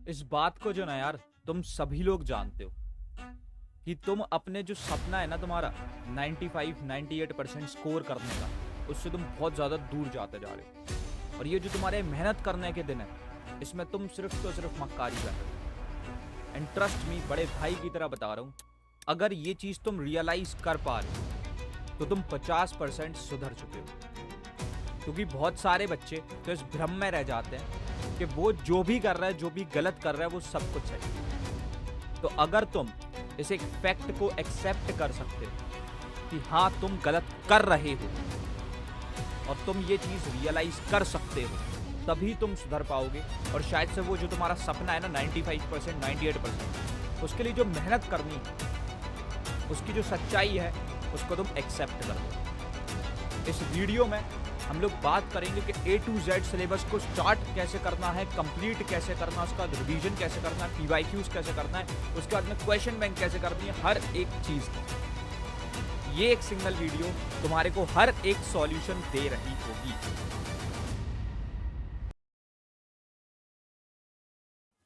इस बात को जो ना यार तुम सभी लोग जानते हो कि तुम अपने जो सपना है ना तुम्हारा 95-98% स्कोर करने का, उससे तुम बहुत ज़्यादा दूर जाते जा रहे हो। और ये जो तुम्हारे मेहनत करने के दिन है, इसमें तुम सिर्फ तो सिर्फ मक्कारी कर रहे हो। एंड ट्रस्ट मी, बड़े भाई की तरह बता रहा हूँ, अगर ये चीज़ तुम रियलाइज कर पा रहे हो तो तुम 50% सुधर चुके हो। क्योंकि बहुत सारे बच्चे तो इस भ्रम में रह जाते हैं कि वो जो भी कर रहा है, जो भी गलत कर रहा है, वो सब कुछ है। तो अगर तुम इस एक फैक्ट को एक्सेप्ट कर सकते हो कि हाँ तुम गलत कर रहे हो और तुम ये चीज रियलाइज कर सकते हो, तभी तुम सुधर पाओगे। और शायद से वो जो तुम्हारा सपना है ना 95% 98%, उसके लिए जो मेहनत करनी है, उसकी जो सच्चाई है, उसको तुम एक्सेप्ट कर दो। इस वीडियो में हम लोग बात करेंगे कि A to Z सिलेबस को स्टार्ट कैसे करना है, कंप्लीट कैसे करना है, उसका रिवीजन कैसे करना है, PYQs कैसे करना है, उसके बाद में क्वेश्चन बैंक कैसे करनी है, हर एक चीज। ये एक सिंगल वीडियो तुम्हारे को हर एक सॉल्यूशन दे रही होगी।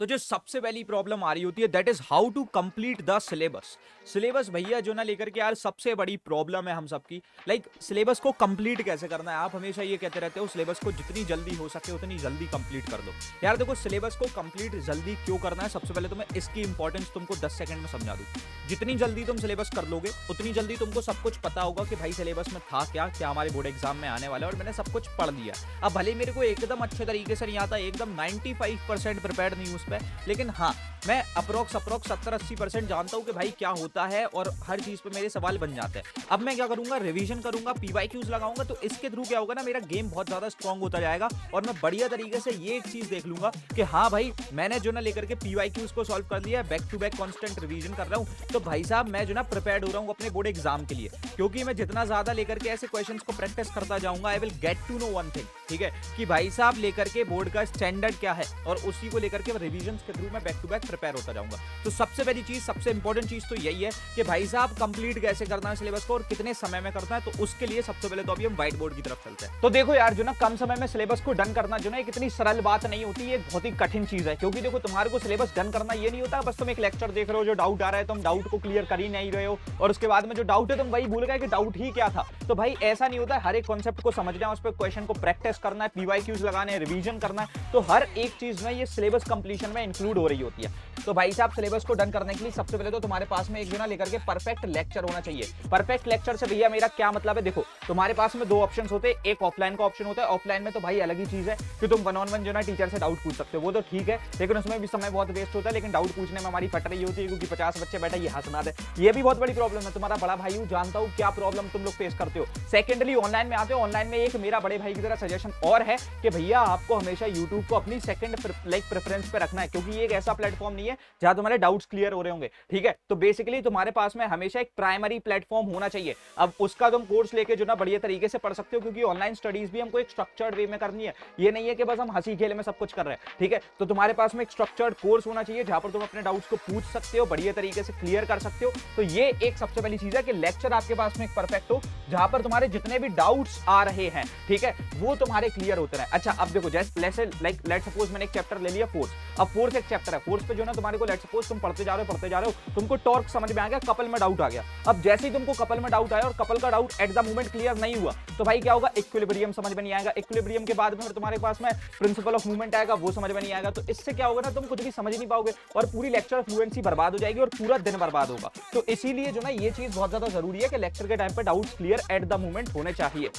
तो जो सबसे पहली प्रॉब्लम आ रही होती है, that is how to complete the syllabus. Syllabus भैया जो ना लेकर के यार सबसे बड़ी प्रॉब्लम है हम सबकी। लाइक सिलेबस को कंप्लीट कैसे करना है। आप हमेशा ये कहते रहते हो सिलेबस को जितनी जल्दी हो सके उतनी जल्दी कंप्लीट कर दो। यार देखो, सिलेबस को कंप्लीट जल्दी क्यों करना है, सबसे पहले तो मैं इसकी इंपॉर्टेंस तुमको 10 सेकंड में समझा दूं। जितनी जल्दी तुम सिलेबस कर लोगे उतनी जल्दी तुमको सब कुछ पता होगा कि भाई सिलेबस में था क्या क्या हमारे बोर्ड एग्जाम में आने वाला है, और मैंने सब कुछ पढ़ लिया। अब भले मेरे को एकदम अच्छे तरीके से नहीं आता, एकदम 95% प्रिपेयर्ड नहीं उस पर, लेकिन हाँ मैं अप्रोक्स 70-80% जानता हूँ कि भाई क्या होता है, और हर चीज पे मेरे सवाल बन जाते हैं। अब मैं क्या करूंगा, रिवीजन करूंगा, PYQs लगाऊंगा, तो इसके थ्रू क्या होगा ना, मेरा गेम बहुत ज्यादा स्ट्रॉन्ग होता जाएगा। और मैं बढ़िया तरीके से ये एक चीज देख लूंगा कि हाँ भाई मैंने जो ना लेकर के PYQs को सॉल्व कर लिया है, back to back constant revision कर रहा हूँ, तो भाई साहब मैं जो ना प्रिपेयर्ड हो रहा हूँ अपने बोर्ड एग्जाम के लिए। क्योंकि मैं जितना ज्यादा लेकर के ऐसे क्वेश्चन को प्रैक्टिस करता जाऊंगा, I will get to know one thing, ठीक है, कि भाई साहब लेकर के बोर्ड का स्टैंडर्ड क्या है, और उसी को लेकर के रिवीजन के थ्रू मैं बैक टू बैक प्रिपेयर होता जाऊंगा। तो सबसे पहली चीज, सबसे इंपॉर्टेंट चीज तो यही है कि भाई साहब कंप्लीट कैसे करना है सिलेबस को और कितने समय में करना है। तो उसके लिए सबसे पहले तो अभी हम व्हाइट बोर्ड की तरफ चलते हैं। तो देखो यार, जो ना कम समय में सिलेबस को डन करना जो ना एक इतनी सरल बात नहीं होती, ये बहुत ही कठिन चीज है। क्योंकि देखो, तुम्हारे को सिलेबस डन करना ये नहीं होता बस तुम एक लेक्चर देख रहे हो, जो डाउट आ रहा है तुम डाउट को क्लियर कर ही नहीं रहे हो, और उसके बाद में जो डाउट है तुम वही भूल गए कि डाउट ही क्या था। तो भाई ऐसा नहीं होता है। हर एक कॉन्सेप्ट को समझना है, उस पर क्वेश्चन को प्रैक्टिस करना है, PYQs लगाने हैं, रिवीजन करना है। तो हर एक चीज में ये सिलेबस कंप्लीशन में इंक्लूड हो रही होती है। तो भाई साहब सिलेबस को डन करने के लिए सबसे पहले तो तुम्हारे पास में एक जो ना लेकर के परफेक्ट लेक्चर होना चाहिए। परफेक्ट लेक्चर से भैया मेरा क्या मतलब है, देखो तुम्हारे पास में दो ऑप्शन होते हैं। एक ऑफलाइन का ऑप्शन होता है। ऑफलाइन में तो भाई अलग ही चीज है कि तुम 1-on-1 जो ना टीचर से डाउट पूछ सकते हो, वो तो ठीक है, लेकिन उसमें भी समय बहुत वेस्ट होता है। लेकिन डाउट पूछने में हमारी फट रही होती है क्योंकि 50 बच्चे बैठे ये हंसना दे, ये भी बहुत बड़ी प्रॉब्लम है। तुम्हारा बड़ा भाई हूं, जानता हूं क्या प्रॉब्लम तुम लोग फेस करते हो। सेकेंडली ऑनलाइन में आते हो। ऑनलाइन में एक मेरा बड़े भाई की तरह सजेशन और है कि भैया आपको हमेशा यूट्यूब को अपनी सेकंड लाइक प्रेफरेंस पे रखना है, क्योंकि ये एक ऐसा प्लेटफॉर्म नहीं है जहां तुम्हारे डाउट्स क्लियर हो रहे होंगे, ठीक है। तो बेसिकली तुम्हारे पास में हमेशा एक प्राइमरी प्लेटफॉर्म होना चाहिए। अब उसका तुम कोर्स लेके जो ना बढ़िया तरीके से पढ़ सकते हो, क्योंकि ऑनलाइन स्टडीज भी हमको एक स्ट्रक्चर्ड वे में करनी है। ये नहीं है कि बस हम हंसी खेले में सब कुछ कर रहे हैं, ठीक है। तो तुम्हारे पास में एक स्ट्रक्चर्ड कोर्स होना चाहिए जहां पर तुम अपने डाउट्स को पूछ सकते हो, बढ़िया तरीके से क्लियर कर सकते हो। तो ये एक सबसे पहली चीज है कि लेक्चर आपके पास में एक परफेक्ट हो, जहां पर तुम्हारे जितने भी डाउट्स आ रहे हैं, ठीक है, वो तुम्हारे क्लियर होते रहे। अच्छा, अब देखो, जैसे लेट सपोज मैंने एक चैप्टर ले लिया फोर्स। अब फोर्स एक चैप्टर है, फोर्स पे जो ना तुम्हारे को लेट सपोज तुम पढ़ते जा रहे हो, तुमको टॉर्क समझ में आ गया, कपल में डाउट आ गया। अब जैसे ही तुमको कपल में डाउट आया और कपल का doubt at the moment clear नहीं हुआ, तो भाई क्या होगा, इक्विलिब्रियम समझ में नहीं आएगा। इक्विलिब्रियम के बाद में फिर तुम्हारे पास में प्रिंसिपल ऑफ मूवमेंट आएगा, वो समझ में नहीं आएगा। तो इससे क्या होगा ना, तुम कुछ भी समझ नहीं पाओगे और पूरी लेक्चर फ्लुएंसी बर्बाद हो जाएगी और पूरा दिन बर्बाद होगा। तो इसीलिए जो ना ये चीज बहुत ज्यादा जरूरी है कि लेक्चर के टाइम पे doubts clear at the moment होने चाहिए।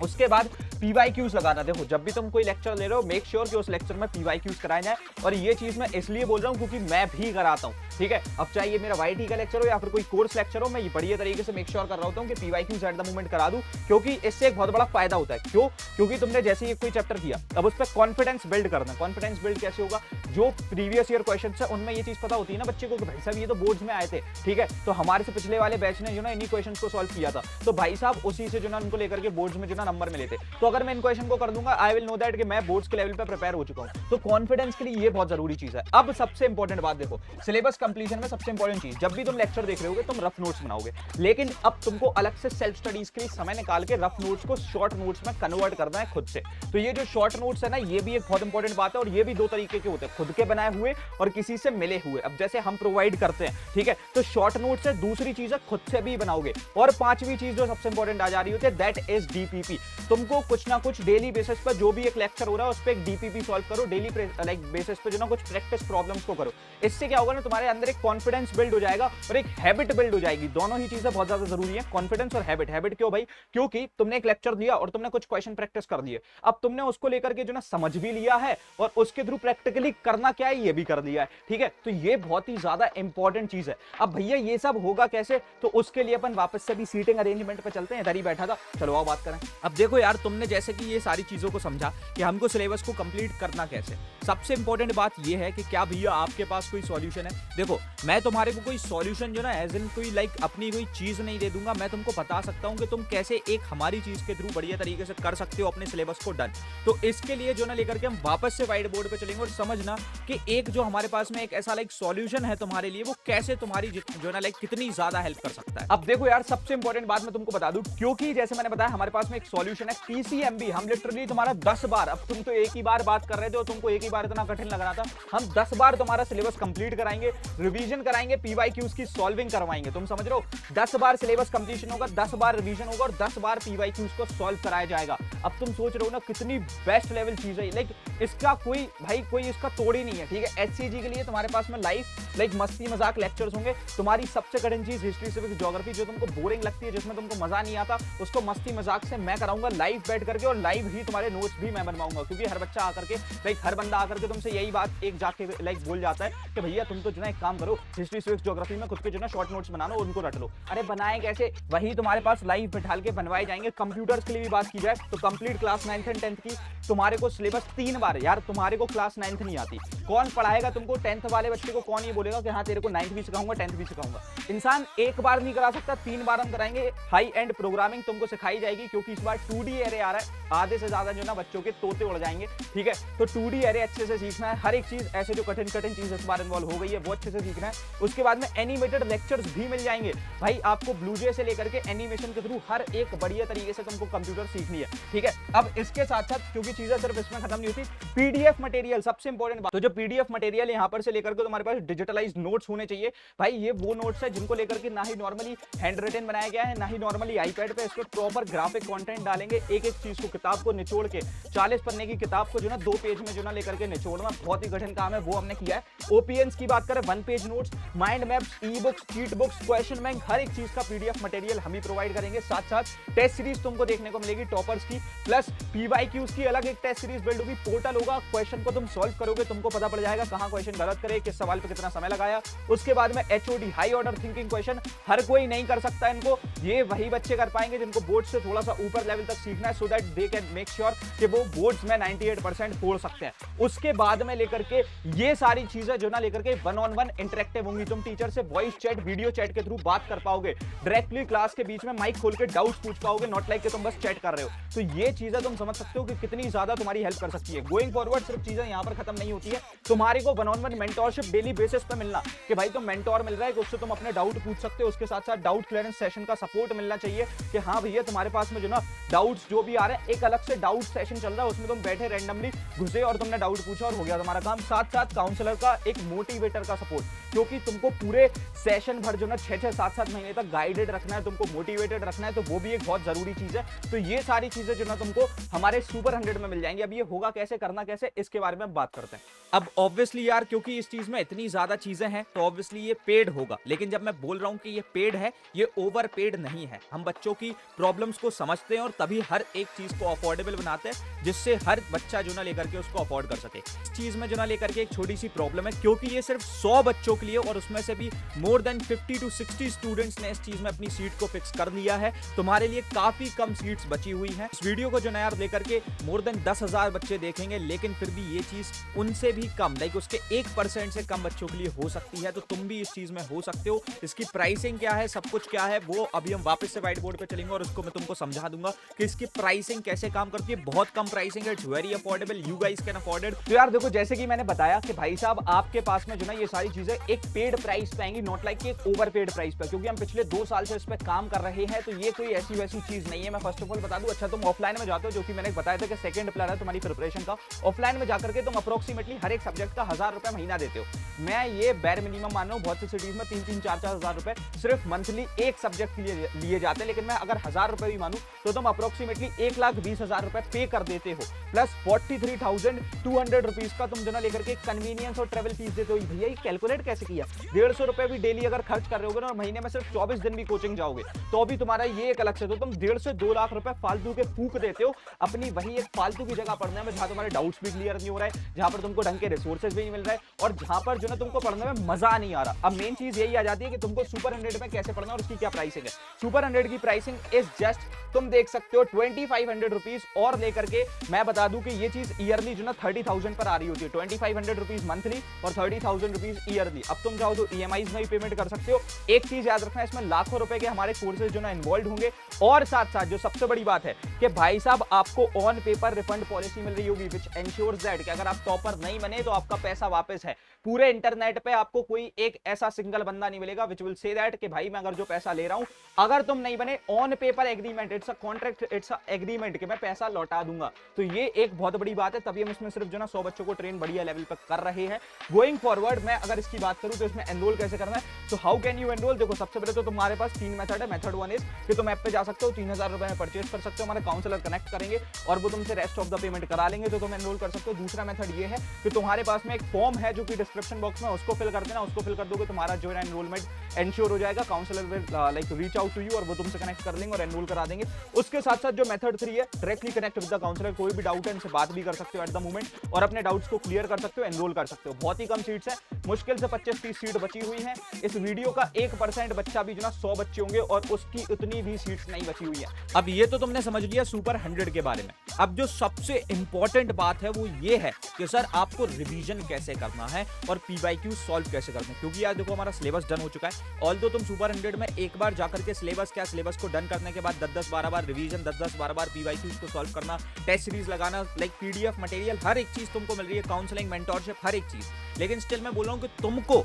उसके बाद PYQs लगाना। देखो, जब भी तुम कोई लेक्चर ले रहे हो, मेक श्योर कि उस लेक्चर में PYQs कराए जाए। और ये चीज मैं इसलिए बोल रहा हूं क्योंकि मैं भी कराता हूं, ठीक है। अब चाहे ये मेरा YT का लेक्चर हो या फिर कोई कोर्स लेक्चर हो, मैं ये बढ़िया तरीके से मेक श्योर कर रहा होता हूं कि PYQs एट द मोमेंट करा दूं, क्योंकि इससे एक बहुत बड़ा फायदा होता है। क्यों? क्योंकि तुमने जैसे ही कोई चैप्टर किया, अब उस पर कॉन्फिडेंस बिल्ड करना। कॉन्फिडेंस बिल्ड कैसे होगा, जो प्रीवियस ईयर क्वेश्चन है उनमें ये चीज पता होती है ना बच्चे को कि भाई साहब ये तो बोर्ड्स में आए थे, ठीक है। तो हमारे से पिछले वाले बैच ने जो ना इन्हीं क्वेश्चन को सॉल्व किया था, तो भाई साहब उसी से जो ना उनको लेकर के बोर्ड्स में जो ना नंबर मिले थे। तो अगर मैं इन क्वेश्चन को कर दूंगा, आई विल नो दैट कि मैं बोर्ड्स के लेवल पे प्रिपेयर हो चुका हूं। तो कॉन्फिडेंस के लिए ये बहुत जरूरी चीज है। अब सबसे इंपॉर्टेंट बात देखो, सिलेबस कंप्लीशन में सबसे इंपॉर्टेंट चीज, जब भी तुम लेक्चर देख रहे होगे तुम रफ नोट्स बनाओगे, लेकिन अब तुमको अलग से सेल्फ स्टडीज के लिए समय निकाल के रफ नोट्स को शॉर्ट नोट्स में कन्वर्ट करना है खुद से। तो ये जो शॉर्ट नोट्स है ना, ये भी एक बहुत इंपॉर्टेंट बात है, और ये भी दो तरीके के होते हैं, खुद के बनाए हुए और किसी से मिले हुए। अब जैसे हम प्रोवाइड करते हैं, ठीक है, तो शॉर्ट नोट्स है, दूसरी चीज है खुद से भी बनाओगे। और पांचवी चीज जो सबसे इंपॉर्टेंट आ जा रही होती है, दैट इज डीपीपी। तुमको कुछ ना कुछ डेली बेसिस पर जो भी एक लेक्चर हो रहा है उस पर एक डीपीपी सॉल्व करो, डेली लाइक बेसिस पे जो ना कुछ प्रैक्टिस प्रॉब्लम्स को करो। इससे क्या होगा ना, तुम्हारे अंदर एक कॉन्फिडेंस बिल्ड हो जाएगा और एक हैबिट बिल्ड हो जाएगी। दोनों ही चीजें बहुत ज्यादा जरूरी है, कॉन्फिडेंस और हैबिट। हैबिट क्यों भाई? क्योंकि तुमने एक लेक्चर दिया और तुमने कुछ क्वेश्चन प्रैक्टिस कर लिए, अब तुमने उसको लेकर के जो ना समझ भी लिया है और उसके थ्रू प्रैक्टिकली करना क्या है ये भी कर लिया है, ठीक है। तो ये बहुत ही ज्यादा इंपॉर्टेंट चीज है। अब भैया ये सब होगा कैसे? तो उसके लिए अपन वापस से भी सीटिंग अरेंजमेंट पे चलते हैं, इधर ही बैठा था, चलो आओ बात करें। अब देखो यार, तुमने जैसे कि ये सारी चीजों को समझा कि हमको सिलेबस को कंप्लीट करना कैसे, सबसे इंपॉर्टेंट बात ये है कि क्या भैया आपके पास कोई सॉल्यूशन है? देखो, मैं तुम्हारे को कोई सॉल्यूशन जो ना एज इन कोई लाइक अपनी कोई चीज नहीं दे दूंगा, मैं तुमको बता सकता हूं कि तुम कैसे एक हमारी चीज के थ्रू बढ़िया तरीके से कर सकते हो अपने सिलेबस को डन। तो इसके लिए जो ना लेकर के हम वापस से व्हाइट बोर्ड पे चलेंगे और समझना कि एक जो हमारे पास में एक ऐसा लाइक सॉल्यूशन है तुम्हारे लिए, वो कैसे तुम्हारी जो ना लाइक कितनी ज्यादा हेल्प कर सकता है। अब देखो यार, सबसे इंपॉर्टेंट बात मैं तुमको बता दूं, क्योंकि जैसे मैंने बताया हमारे पास में एक सॉल्यूशन है पीसीएमबी। हम लिटरली तुम्हारा 10 बार, अब तुम तो एक ही बार बात कर रहे थे और तुमको एक ही बार इतना कठिन लग रहा था, हम 10 बार तुम्हारा सिलेबस कंप्लीट कराएंगे, रिवीजन कराएंगे, पीवाईक्यूज की सॉल्विंग करवाएंगे। तुम समझ रहे हो, 10 बार सिलेबस कंप्लीशन होगा, 10 बार रिवीजन होगा और 10 बार पीवाईक्यूज को सॉल्व कराया जाएगा। अब तुम सोच रहे हो ना कितनी बेस्ट लेवल चीज है, लाइक इसका कोई भाई कोई इसका तोड़ ही नहीं है, ठीक है। एचसीजी के लिए तुम्हारे पास में लाइव लाइक मस्ती मजाक लेक्चर्स होंगे। तुम्हारी सबसे कठिन चीज हिस्ट्री, सिविक्स, ज्योग्राफी जो तुमको बोरिंग लगती है, जिसमें तुमको मजा नहीं आता, उसको मस्ती मजाक से मैं कराऊंगा लाइव बैठ करके, और लाइव ही तुम्हारे नोट्स भी मैं बनवाऊंगा। क्योंकि हर बच्चा आकर के लाइक हर बंदा आकर के तुमसे यही बात एक जाके लाइक बोल जाता है कि भैया तुम तो जो ना एक काम करो, हिस्ट्री, सिविक्स, ज्योग्राफी में खुद के जो ना शॉर्ट नोट्स बना लो, उनको रट लो। अरे बनाए कैसे? वही तुम्हारे पास लाइव बैठाल के बनवाए जाएंगे। कंप्यूटर्स के लिए भी बात की जाए तो complete class 9th and 10th की तुम्हारे को सिलेबस 3 बार, यार तुम्हारे को क्लास 9th नहीं आती, कौन पढ़ाएगा तुमको? 10th वाले बच्चे को कौन ये बोलेगा कि हाँ तेरे को 9th भी सिखाऊंगा 10th भी सिखाऊंगा? इंसान एक बार नहीं करा सकता, 3 बार हम कराएंगे। हाई एंड प्रोग्रामिंग तुमको सिखाई जाएगी, क्योंकि इस बार 2D एरे आ रहा है, आधे से ज्यादा जो ना बच्चों के तोते उड़ जाएंगे, ठीक है। तो 2D एरे अच्छे से सीखना है, हर एक चीज ऐसे जो कठिन कठिन चीज इस बार इन्वॉल्व हो गई है वो अच्छे से सीखना है। उसके बाद में एनिमेटेड लेक्चर्स भी मिल जाएंगे भाई, आपको ब्लूजे से लेकर के एनिमेशन के थ्रू हर एक बढ़िया तरीके से तुमको कंप्यूटर सीखनी है, ठीक है। अब इसके साथ साथ क्योंकि चीजें सिर्फ इसमें खत्म नहीं होती, पीडीएफ मटेरियल सबसे इंपॉर्टेंट बात। तो जो पीडीएफ मटेरियल यहाँ पर से लेकर के तुम्हारे पास डिजिटलाइज्ड नोट्स होने चाहिए भाई। ये वो नोट्स है जिनको लेकर के ना ही नॉर्मली हैंड रिटन बनाया गया है, ना ही नॉर्मली आईपैड पे, इसको प्रॉपर ग्राफिक कंटेंट डालेंगे। एक एक चीज को, किताब को निचोड़ के 40 पन्ने की किताब को जो ना 2 पेज में जो ना लेकर के निचोड़ना बहुत ही कठिन काम है, वो हमने किया है। ओपीएंस की बात करें, 1 page notes, mind maps, e books, cheat books, question bank, हर एक चीज का पीडीएफ मटेरियल हम ही प्रोवाइड करेंगे। साथ साथ टेस्ट सीरीज तुमको देखने को मिलेगी टॉपर्स की, प्लस पीवाईक्यूज की अलग एक टेस्ट सीरीज बिल्ड होगी। पोर्टल होगा, क्वेश्चन को तुम सॉल्व करोगे, तुमको पता पड़ जाएगा कहां क्वेश्चन गलत करे, किस सवाल पे कितना समय लगाया। उसके बाद में HOD, high order thinking question, हर कोई नहीं कर सकता इनको, ये वही बच्चे कर पाएंगे जिनको बोर्ड से थोड़ा सा ऊपर लेवल तक सीखना है, so that they can make sure कि वो बोर्ड्स में 98% फोड़ सकते हैं। उसके बाद में लेकर के ये सारी चीजें जो ना लेकर के 1-on-1 इंटरेक्टिव होंगी। तुम टीचर से वॉइस चैट, वीडियो चैट के थ्रू बात कर पाओगे, डायरेक्टली क्लास के बीच में माइक खोल के डाउट्स पूछ पाओगे, नॉट लाइक कि तुम बस चैट कर रहे हो। तो ये चीजें तुम समझ सकते हो कि कितनी ज्यादा तुम्हारी हेल्प कर सकती है। गोइंग फॉरवर्ड सिर्फ चीजें यहाँ पर खत्म नहीं होती है, तुम्हारे को 1-on-1 मेंटोरशिप डेली बेसिस पे मिलना, कि भाई तुम मेंटोर मिल रहा है कि उससे तुम अपने डाउट पूछ सकते हो। उसके साथ साथ डाउट क्लियरेंस सेशन का सपोर्ट मिलना चाहिए कि हाँ भैया तुम्हारे पास में जो ना डाउट्स जो भी आ रहे हैं, एक अलग से डाउट सेशन चल रहा है, उसमें तुम बैठे रैंडमली घुसे और तुमने डाउट पूछा और हो गया तुम्हारा काम। साथ साथ काउंसलर का एक मोटिवेटर का सपोर्ट, क्योंकि तुमको पूरे सेशन भर जो ना 6-6, 7-7 महीने तक गाइडेड रखना है, तुमको मोटिवेटेड रखना है, तो वो भी एक बहुत जरूरी चीज है। तो ये सारी चीजें जो ना तुमको हमारे सुपर 100 में मिल जाएंगी। अब ये होगा कैसे, करना कैसे, इसके बारे में बात करते हैं। अब ऑब्वियसली यार, क्योंकि इस चीज में इतनी ज्यादा चीजें हैं तो ऑब्वियसली ये पेड होगा, लेकिन जब मैं बोल रहा हूं कि ये पेड है, ये ओवर पेड नहीं है। हम बच्चों की प्रॉब्लम्स को समझते हैं और तभी हर एक चीज को अफोर्डेबल बनाते हैं, जिससे हर बच्चा जो ना लेकर के उसको अफोर्ड कर सके। इस चीज में जो ना लेकर के एक छोटी सी प्रॉब्लम है, क्योंकि ये सिर्फ 100 बच्चों के लिए, और उसमें से भी मोर देन 50 to 60 स्टूडेंट्स ने इस चीज में अपनी सीट को फिक्स कर लिया है। तुम्हारे लिए काफी कम सीट्स बची हुई हैं। इस वीडियो को जो ना यार लेकर के मोर देन 10,000 बच्चे देखेंगे, लेकिन फिर भी ये चीज उनसे भी कम, लाइक उसके 1% से कम बच्चों के लिए हो सकती है। तो तुम भी इस चीज में हो सकते हो। इसकी प्राइसिंग क्या है, सब कुछ क्या है, वो अभी हम वापस से व्हाइट बोर्ड पे चलेंगे और उसको मैं तुमको समझा दूंगा कि इसकी प्राइसिंग कैसे काम करती है। बहुत कम प्राइसिंग है, it's very affordable, you guys can afford it. तो यार देखो, जैसे कि मैंने बताया कि भाई साहब आपके पास में जो ना ये सारी चीजें एक पेड प्राइस पे आएंगी, नॉट लाइक एक ओवर पेड प्राइस पे, क्योंकि हम पिछले 2 साल से इस पे काम कर रहे हैं। तो ये कोई ऐसी वैसी चीज नहीं है। मैं फर्स्ट ऑफ ऑल बता दूं, अच्छा तुम ऑफलाइन में जाते हो, जो कि मैंने बताया था कि सेकंड प्लान है तुम्हारी प्रिपरेशन का। ऑफलाइन में जाकर के तुम अप्रोक्सीमेटली हर एक सब्जेक्ट का 1000 रुपए महीना देते हो। मैं ये बैर मिनिमम मान रहा हूँ, बहुत सी सिटीज में 3-3, 4-4 हजार रुपए सिर्फ मंथली एक सब्जेक्ट के लिए लिए जाते हैं। लेकिन मैं अगर 1000 रुपए भी मानूं तो तुम अप्रोक्सीमेटली 1,20,000 रुपए पे कर देते हो, प्लस 43,200 रुपीज का तुम जो ना लेकर के कन्वीनियंस और ट्रेवल फीस देते हो। भैया ये कैलकुलेट कैसे किया? 150 रुपए भी डेली अगर खर्च कर रहे हो और महीने में सिर्फ 24 दिन भी कोचिंग जाओगे तो भी तुम्हारा ये एक अलग से, तो तुम 1.5 से 2 लाख रुपए फालतू के फूक देते हो अपनी वही एक फालतू की जगह पढ़ने में, जहां तुम्हारे डाउट्स भी क्लियर नहीं हो रहा है, जहां पर तुमको ढंग के रिसोर्सेज भी नहीं मिल रहा है, और जहां पर जो ना तुमको पढ़ने में मजा नहीं आ रहा। अब मेन चीज यही आ जाती है कि तुमको सुपर 100 में कैसे पढ़ना है और उसकी क्या प्राइसिंग है। सुपर 100 की प्राइसिंग इज जस्ट, तुम देख सकते हो 2500 रुपीज, और लेकर के मैं बता दूं कि ये चीज ईयरली जो ना 30,000 पर आ रही होती है। 2500 रुपीज मंथली और 30,000 रुपीज ईयरली। अब तुम चाहो तो ईएमआईज में भी पेमेंट कर सकते हो। एक चीज याद रखना, इसमें लाखों रुपए के हमारे कोर्सेज जो ना इन्वॉल्व होंगे, और साथ साथ जो सबसे बड़ी बात है कि भाई साहब आपको ऑन पेपर रिफंड पॉलिसी मिल रही होगी, विच एंश्योर्स दैट कि अगर आप टॉपर नहीं बने तो आपका पैसा वापस है। पूरे इंटरनेट पे आपको कोई एक ऐसा सिंगल बंदा नहीं मिलेगा विच विल से दैट कि भाई मैं अगर जो पैसा ले रहा हूं, अगर तुम नहीं बने, on paper agreement, it's a contract, it's a agreement कि मैं पैसा लौटा दूंगा। तो ये एक बहुत बड़ी बात है, तभी हम इसमें सिर्फ जो ना 100 बच्चों को ट्रेन बढ़िया लेवल पर कर रहे हैं। गोइंग फॉरवर्ड मैं अगर इसकी बात करूं तो इसमें एनरोल कैसे करना है, तो हाउ कैन यू एनरोल? देखो सबसे पहले तो तुम्हारे पास 3 मेथड है। मेथड 1 इज कि तुम ऐप पे जा सकते हो, 3,000 रुपए में परचेज कर सकते हो, हमारे काउंसलर कनेक्ट करेंगे और वो तुमसे रेस्ट ऑफ द पेमेंट करा लेंगे, तो तुम एनरोल कर सकते हो। दूसरा मेथड ये है कि तुम्हारे पास में एक फॉर्म है जो कि डिस्क्रिप्शन बॉक्स में, उसको फिल कर देना, उसको फिल कर दोगे तुम्हारा जो है एनरोलमेंट एंश्योर हो जाएगा। Counsellor will like reach out to you और वो तुमसे कनेक्ट कर लेंगे और एनरोल करा देंगे। उसके साथ साथ जो मेथड 3 है, directly connect with the counsellor, कोई भी डाउट है इनसे बात भी कर सकते हो एट द मोमेंट और अपने डाउट्स को क्लियर कर सकते हो, एनरोल कर सकते हो। बहुत ही कम सीट्स है, मुश्किल से 25-30 सीट बची हुई है। इस वीडियो का 1% बच्चा भी जो ना 100 बच्चे होंगे और उसकी उतनी भी सीट्स नहीं बची हुई है। अब ये तो तुमने समझ लिया सुपर 100 के बारे में। अब जो सबसे इंपॉर्टेंट बात है वो ये है कि सर आपको रिवीजन कैसे करना है और पीवाईक्यू सॉल्व कैसे करना है, क्योंकि यार देखो हमारा सिलेबस डन हो चुका है। ऑल्दो तुम सुपर 100 में एक बार जाकर के सिलेबस को डन करने के बाद 10-12 बार रिवीजन, 10-12 बार पीवाईक्यूज को सॉल्व करना, टेस्ट सीरीज लगाना, लाइक पीडीएफ मटेरियल, हर एक चीज तुमको मिल रही है, काउंसलिंग, मेंटोरशिप, हर एक चीज। लेकिन स्टिल मैं बोल रहा हूं कि तुमको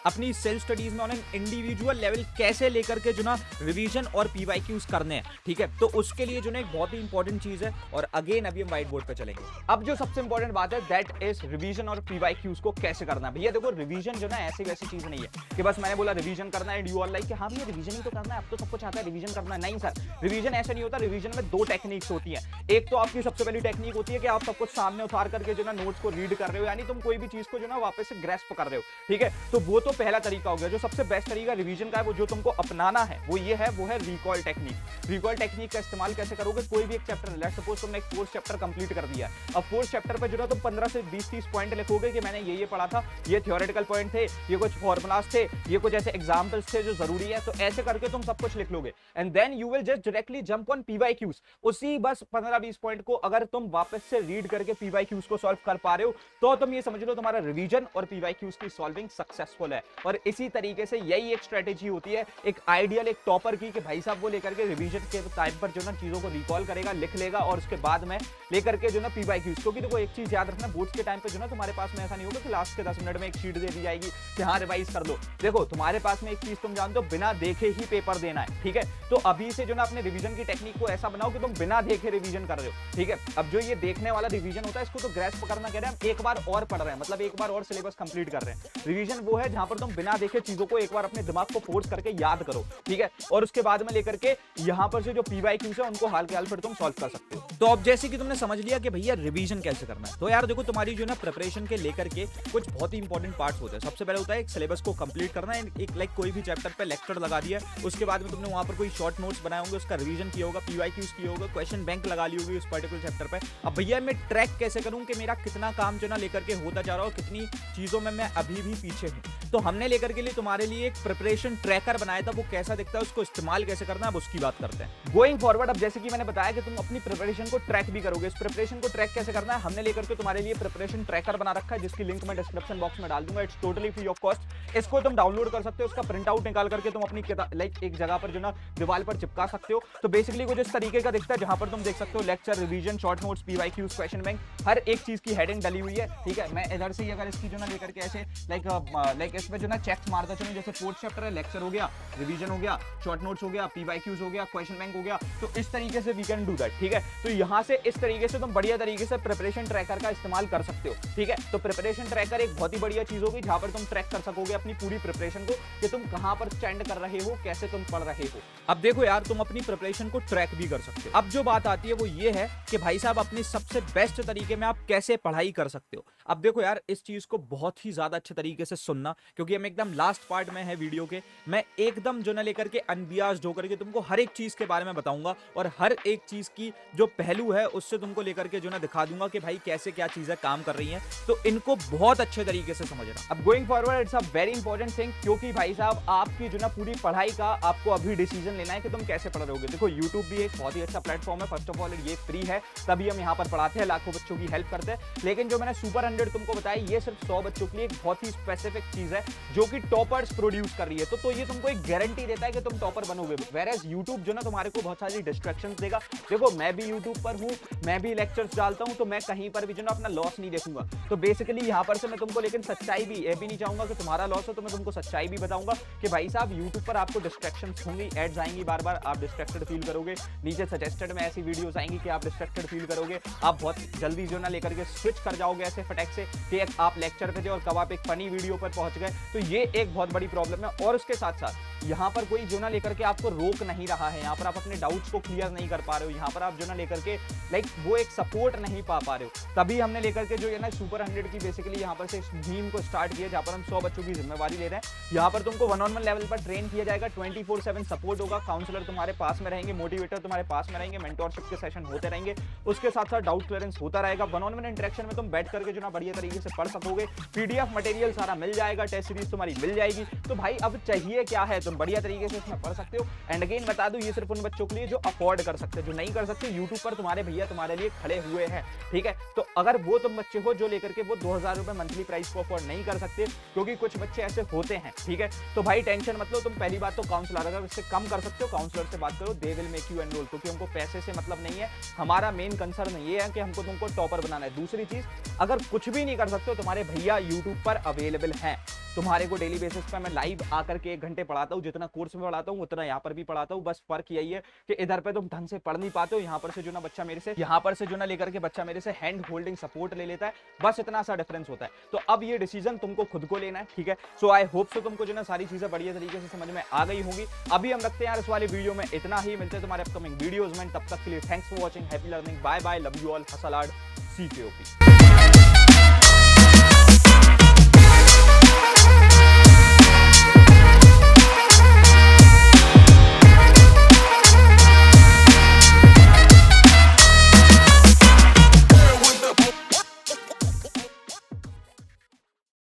अपनी सेल्फ स्टडीज में ऑन एन इंडिविजुअल लेवल कैसे लेकर के जो ना रिवीजन और पीवाईक्यूज करने हैं, ठीक है। तो उसके लिए जो ना एक बहुत ही इंपॉर्टेंट चीज है, और अगेन अभी हम व्हाइट बोर्ड पे चलेंगे। अब जो सबसे इंपॉर्टेंट बात है दैट इज रिवीजन और पीवाईक्यूज को कैसे करना है। भैया देखो रिवीजन जो ना ऐसी वैसी चीज नहीं है कि बस मैंने बोला रिवीजन करना है, यू आर लाइक कि हाँ भैया रिवीजन ही तो करना है, अब तो सबको चाहता है रिवीजन करना है। नहीं सर, रिवीजन ऐसा नहीं होता। रिवीजन में 2 टेक्निक्स होती है। एक तो आपकी सबसे पहली टेक्निक होती है कि आप सब कुछ सामने उतार करके जो ना नोट्स को रीड कर रहे हो, यानी तुम कोई भी चीज को जो ना वापस से ग्रैस्प कर रहे हो, ठीक है। तो वो तो पहला तरीका हो गया। जो सबसे बेस्ट तरीका रिवीजन का है, वो जो तुमको अपनाना है वो ये है, वो है रिकॉल टेक्निक। रिकॉल टेक्निक का इस्तेमाल कैसे करोगे? कोई भी एक चैप्टर, लेट्स सपोज तुमने एक 4th चैप्टर कंप्लीट कर दिया। अब 4th चैप्टर पे जो ना तुम 15 से 20-30 पॉइंट लिखोगे कि मैंने ये पढ़ा था, ये थ्योरेटिकल पॉइंट थे, ये कुछ फॉर्मुलाज थे, ये कुछ ऐसे एग्जांपल्स थे जो जरूरी है। तो ऐसे करके तुम सब कुछ लिख लोगे and then you will just directly jump on PYQs. उसी बस 15-20 पॉइंट को अगर तुम वापस से रीड करके पीवाईक्यूज को सॉल्व कर पा रहे हो तो तुम ये समझ लो तुम्हारा रिवीजन और पीवाईक्यूज की सॉल्विंग सक्सेसफुल है। और इसी तरीके से यही एक स्ट्रेटेजी होती है एक आइडियल एक टॉपर की, कि भाई साहब वो लेकर के रिवीजन के टाइम पर जो ना चीजों को रिकॉल करेगा, लिख लेगा और उसके बाद में लेकर के जो ना पीवाईक्यूज। क्योंकि देखो एक चीज याद रखना, बोर्ड्स के टाइम पे जो ना तुम्हारे पास में ऐसा नहीं होगा कि लास्ट के 10 मिनट में एक शीट दे दी जाएगी कि हाँ रिवाइज कर लो। देखो तुम्हारे पास में एक चीज तुम जानते हो, बिना देखे ही पेपर देना है, ठीक है। तो अभी से जो ना अपने रिवीजन की टेक्निक को ऐसा बनाओ कि तुम बिना देखे रिवीजन कर रहे हो, ठीक है। अब जो ये देखने वाला रिवीजन होता है इसको तो ग्रैस्प करना कह रहे हैं, हम एक बार और पढ़ रहे हैं, मतलब एक बार और सिलेबस कंप्लीट कर रहे हैं। रिवीजन वो है जहां पर तुम बिना देखे चीजों को एक बार अपने दिमाग को फोर्स करके याद करो, ठीक है, और उसके बाद में लेकर के यहां पर से जो पीवाईक्यूज है उनको हाल के हाल फिर तुम सॉल्व कर सकते हो। तो अब जैसे कि तुमने समझ लिया कि भैया रिवीजन कैसे करना है, तो यार देखो तुम्हारी जो ना प्रिपरेशन के लेकर के कुछ बहुत ही इंपॉर्टेंट पार्ट्स होते हैं। सबसे पहले होता है एक सिलेबस को कंप्लीट करना है, एक लाइक कोई भी चैप्टर पे लेक्चर लगा दिया, उसके बाद में तुमने वहां पर कोई शॉर्ट नोट्स बनाए होंगे, उसका रिवीजन किया होगा, पीवाईक्यूज किया होगा, क्वेश्चन बैंक लगा ली होगी उस पर्टिकुलर चैप्टर पे। अब भैया मैं ट्रैक कैसे करूं कि मेरा कितना काम जो ना लेकर के होता जा रहा हो, कितनी चीजों में मैं अभी भी पीछे हूं। तो हमने लेकर के लिए तुम्हारे लिए एक प्रिपरेशन ट्रैकर बनाया था, वो कैसा दिखता है, उसको इस्तेमाल कैसे करना है, अब उसकी बात करते हैं। गोइंग फॉरवर्ड, अब जैसे कि मैंने बताया कि तुम अपनी प्रिपरेशन को ट्रैक भी करोगे, इस प्रिपरेशन को ट्रैक कैसे करना है, हमने लेकर के तुम्हारे लिए प्रिपरेशन ट्रैकर बना रखा है, जिसकी लिंक मैं डिस्क्रिप्शन बॉक्स में डाल दूंगा। It's totally free of cost. इसको तुम डाउनलोड कर सकते हो, उसका प्रिंट आउट निकाल करके तुम अपनी लाइक एक जगह पर जो ना दीवार पर चिपका सकते हो। तो बेसिकली कुछ इस तरीके का दिखता है, जहां पर तुम देख सकते हो lecture, revision, short notes, PYQs, question bank, हर एक चीज की हेडिंग डली हुई है। ठीक है, मैं इधर से ही अगर इसकी जो ना लेकर के ऐसे लाइक इसमें जो ना चेक्स मारता चलूं, जैसे फोर्थ चैप्टर है, लेक्चर हो गया, रिवीजन हो गया, शॉर्ट नोट्स हो गया, पीवाईक्यूज हो गया, क्वेश्चन बैंक हो गया, तो इस तरीके से वी कैन डू दैट। ठीक है, तो यहां से इस तरीके से तुम बढ़िया तरीके से प्रिपरेशन ट्रैकर का इस्तेमाल कर सकते हो। ठीक है, तो प्रिपरेशन ट्रैकर एक बहुत ही बढ़िया चीज होगी, जहां पर तुम ट्रैक कर सकोगे अपनी पूरी प्रिपरेशन को, कि तुम कहां पर स्टैंड कर रहे हो, कैसे तुम पढ़ रहे हो। अब देखो यार, तुम अपनी प्रिपरेशन को ट्रैक भी कर सकते हो। अब जो बात आती है वो ये है कि भाई साहब अपनी सबसे बेस्ट तरीके में आप कैसे पढ़ाई कर सकते हो। अब देखो यार, इस चीज को बहुत ही ज्यादा अच्छे तरीके से सुनना, क्योंकि हम एकदम लास्ट पार्ट में है वीडियो के। मैं एकदम जो ना लेकर के अनबियास्ड होकर के तुमको हर एक चीज के बारे में बताऊंगा, और हर एक चीज की जो पहलू है उससे तुमको लेकर के जो ना दिखा दूंगा कि भाई कैसे क्या चीजें काम कर रही हैं। तो इनको बहुत अच्छे तरीके से समझना। अब going forward it's a very important thing, क्योंकि भाई साहब आपकी जो ना पूरी पढ़ाई का आपको अभी डिसीजन लेना है कि तुम कैसे पढ़ रहे होगे। देखो, यूट्यूब भी एक बहुत ही अच्छा प्लेटफॉर्म है। फर्स्ट ऑफ ऑल ये फ्री है, तभी हम यहाँ पर पढ़ाते हैं, लाखों बच्चों की हेल्प करते हैं। लेकिन जो मैंने सुपर 100 तुमको बताया, ये सिर्फ 100 बच्चों के लिए एक बहुत ही स्पेसिफिक चीज है, जो कि टॉपर्स प्रोड्यूस कर रही है। तो ये तुमको एक गारंटी देता है कि तुम टॉपर बनोगे। वेयरएज यूट्यूब जो ना तुम्हारे को बहुत सारी डिस्ट्रैक्शंस देगा। देखो, मैं भी यूट्यूब पर हूँ, मैं भी लेक्चर्स डालता हूँ, तो मैं कहीं पर भी जो ना अपना लॉस नहीं देखूंगा। तो बेसिकली यहाँ पर से मैं तुमको लेकिन सच्चाई भी, ये भी नहीं चाहूंगा कि तुम्हारा लॉस हो, तो मैं तुमको सच्चाई भी बताऊंगा कि भाई साहब यूट्यूब पर आपको डिस्ट्रैक्शंस होंगी, एड्स आएंगी, बार बार आप डिस्ट्रैक्टेड फील करोगे, नीचे सजेस्टेड में ऐसी वीडियोस आएंगी कि आप डिस्ट्रैक्टेड फील करोगे। आप बहुत जल्दी जो ना लेकर के स्विच कर जाओगे ऐसे फटक से कि आप लेक्चर पे थे और कब आप एक फनी वीडियो पर पहुंच गए। तो ये एक बहुत बड़ी प्रॉब्लम है। और उसके साथ साथ यहाँ पर कोई जो ना लेकर के आपको रोक नहीं रहा है, यहाँ पर आप अपने डाउट्स को क्लियर नहीं कर पा रहे हो, यहाँ पर आप जो ना लेकर के लाइक वो एक सपोर्ट नहीं पा रहे हो। तभी हमने लेकर के जो है ना सुपर 100 की बेसिकली यहाँ पर से टीम को स्टार्ट किया, जहाँ पर हम 100 बच्चों की जिम्मेवारी ले रहे हैं। यहाँ पर तुमको 1-on-1 लेवल पर ट्रेन किया जाएगा, 24/7 सपोर्ट होगा, काउंसलर तुम्हारे पास में रहेंगे, मोटिवेटर तुम्हारे पास में रहेंगे, मेंटोरशिप के सेशन होते रहेंगे, उसके साथ साथ डाउट क्लियरेंस होता रहेगा। 1-on-1 इंटरेक्शन में तुम बैठ करके जो ना बढ़िया तरीके से पढ़ सकोगे, पीडीएफ मटेरियल सारा मिल जाएगा, टेस्ट सीरीज तुम्हारी मिल जाएगी। तो भाई अब चाहिए क्या है, तुम बढ़िया तरीके से इसमें पढ़ सकते हो। एंड अगेन बता दूं, ये सिर्फ उन बच्चों के लिए जो अफोर्ड कर सकते हैं, जो नहीं कर सकते, यूट्यूब पर तुम्हारे भैया तुम्हारे लिए खड़े हुए हैं। ठीक है, तो अगर वो तुम बच्चे हो जो लेकर के वो 2000 रुपए मंथली प्राइस को अफोर्ड नहीं कर सकते, क्योंकि कुछ बच्चे ऐसे होते हैं। ठीक है, तो भाई टेंशन मत लो। तुम पहली बात तो काउंसलर अगर इससे कम कर सकते हो, काउंसलर से बात करो, they will make you enrol, क्योंकि हमको पैसे से मतलब नहीं है। हमारा मेन कंसर्न ये है कि हमको तुमको टॉपर बनाना है। दूसरी चीज, अगर कुछ भी नहीं कर सकते हो, तुम्हारे भैया यूट्यूब पर अवेलेबल हैं। तुम्हारे को डेली बेसिस पे मैं लाइव आकर के 1 घंटे पढ़ाता हूँ, जितना कोर्स में पढ़ाता हूँ उतना यहाँ पर भी पढ़ाता हूँ। बस फर्क यही है कि इधर पे तुम ढंग से पढ़ नहीं पाते हो, यहाँ पर से जो ना बच्चा मेरे से, यहाँ पर से जो ना लेकर के बच्चा मेरे से हैंड होल्डिंग सपोर्ट ले लेता है। बस इतना सा डिफरेंस होता है। तो अब ये डिसीजन तुमको खुद को लेना है। ठीक है, सो आई होप सो तुमको जो ना सारी चीजें बढ़िया तरीके से समझ में आ गई होंगी। अभी हम रखते हैं यार इस वाले वीडियो में इतना ही, मिलते हैं तुम्हारे अपकमिंग वीडियोज में। तब तक के लिए thanks for watching, happy learning, bye bye, love you all, hustle hard, CKOP।